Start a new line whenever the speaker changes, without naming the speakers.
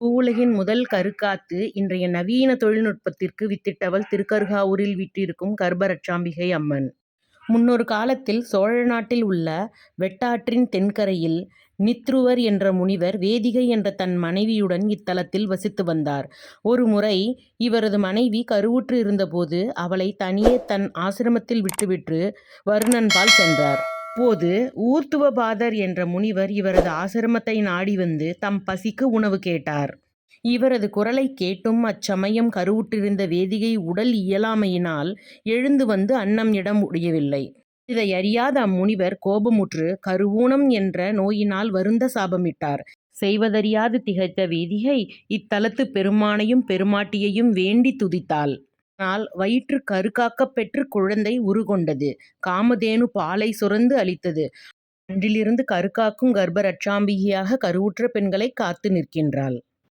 பூவுலகின் முதல் கருக்காத்து இன்றைய நவீன தொழில்நுட்பத்திற்கு வித்திட்டவள் திருக்கருகாவூரில் வீற்றிருக்கும் கர்ப்பரட்சாம்பிகை அம்மன். முன்னொரு காலத்தில் சோழ நாட்டில் உள்ள வெட்டாற்றின் தென்கரையில் நித்ருவர் என்ற முனிவர் வேதிகை என்ற தன் மனைவியுடன் இத்தலத்தில் வசித்து வந்தார். ஒரு முறை இவரது மனைவி கருவுற்று இருந்தபோது அவளை தனியே தன் ஆசிரமத்தில் விட்டுவிட்டு வருணன்பால் சென்றார். அப்போது ஊர்த்துவபாதர் என்ற முனிவர் இவரது ஆசிரமத்தை நாடி வந்து தம் பசிக்கு உணவு கேட்டார். இவரது குரலைக் கேட்டும் அச்சமயம் கருவுற்றிருந்த வேதிகை உடல் இயலாமையினால் எழுந்து வந்து அன்னம் இட முடியவில்லை. இதையறியாத அம்முனிவர் கோபமுற்று கருவூனம் என்ற நோயினால் வருந்த சாபமிட்டார். செய்வதறியாது திகைத்த வேதிகை இத்தலத்து பெருமானையும் பெருமாட்டியையும் வேண்டி துதித்தாள். ஆனால் வயிற்று கருக்காக்கப் பெற்று குழந்தை உருகொண்டது. காமதேனு பாலை சுரந்து அளித்தது. அன்றிலிருந்து கருக்காக்கும் கர்ப்பரட்சாம்பிகையாக கருவுற்ற பெண்களை காத்து நிற்கின்றாள்.